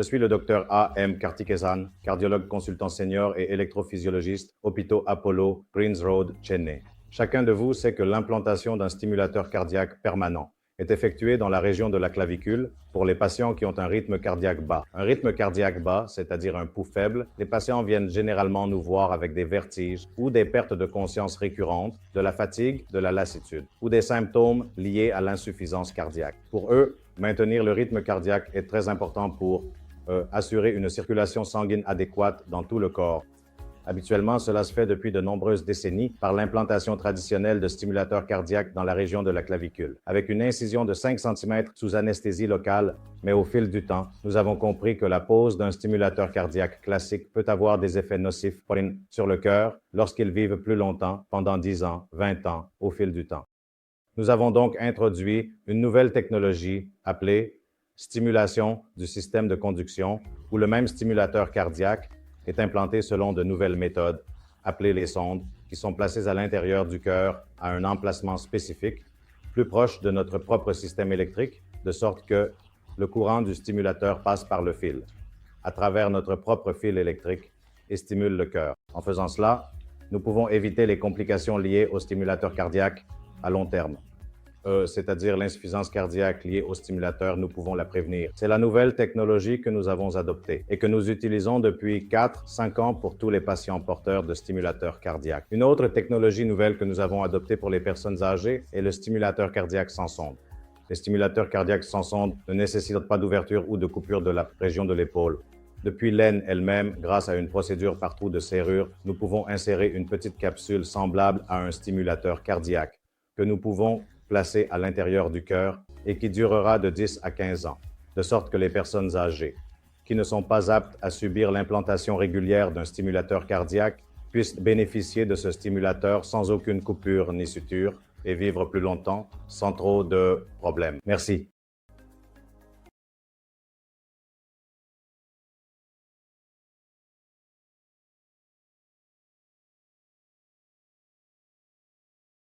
Je suis le docteur A.M. Kartikesan, cardiologue consultant senior et électrophysiologiste, hôpitaux Apollo, Greens Road, Chennai. Chacun de vous sait que l'implantation d'un stimulateur cardiaque permanent est effectuée dans la région de la clavicule pour les patients qui ont un rythme cardiaque bas. Un rythme cardiaque bas, c'est-à-dire un pouls faible, les patients viennent généralement nous voir avec des vertiges ou des pertes de conscience récurrentes, de la fatigue, de la lassitude ou des symptômes liés à l'insuffisance cardiaque. Pour eux, maintenir le rythme cardiaque est très important pour assurer une circulation sanguine adéquate dans tout le corps. Habituellement, cela se fait depuis de nombreuses décennies par l'implantation traditionnelle de stimulateurs cardiaques dans la région de la clavicule, avec une incision de 5 cm sous anesthésie locale, mais au fil du temps, nous avons compris que la pose d'un stimulateur cardiaque classique peut avoir des effets nocifs sur le cœur lorsqu'ils vivent plus longtemps, pendant 10 ans, 20 ans, au fil du temps. Nous avons donc introduit une nouvelle technologie appelée stimulation du système de conduction, où le même stimulateur cardiaque est implanté selon de nouvelles méthodes, appelées les sondes, qui sont placées à l'intérieur du cœur à un emplacement spécifique, plus proche de notre propre système électrique, de sorte que le courant du stimulateur passe par le fil, à travers notre propre fil électrique, et stimule le cœur. En faisant cela, nous pouvons éviter les complications liées au stimulateur cardiaque à long terme. C'est-à-dire l'insuffisance cardiaque liée au stimulateur, nous pouvons la prévenir. C'est la nouvelle technologie que nous avons adoptée et que nous utilisons depuis 4-5 ans pour tous les patients porteurs de stimulateurs cardiaques. Une autre technologie nouvelle que nous avons adoptée pour les personnes âgées est le stimulateur cardiaque sans sonde. Les stimulateurs cardiaques sans sonde ne nécessitent pas d'ouverture ou de coupure de la région de l'épaule. Depuis l'aine elle-même, grâce à une procédure par trou de serrure, nous pouvons insérer une petite capsule semblable à un stimulateur cardiaque que nous pouvons placé à l'intérieur du cœur et qui durera de 10 à 15 ans, de sorte que les personnes âgées qui ne sont pas aptes à subir l'implantation régulière d'un stimulateur cardiaque puissent bénéficier de ce stimulateur sans aucune coupure ni suture et vivre plus longtemps sans trop de problèmes. Merci.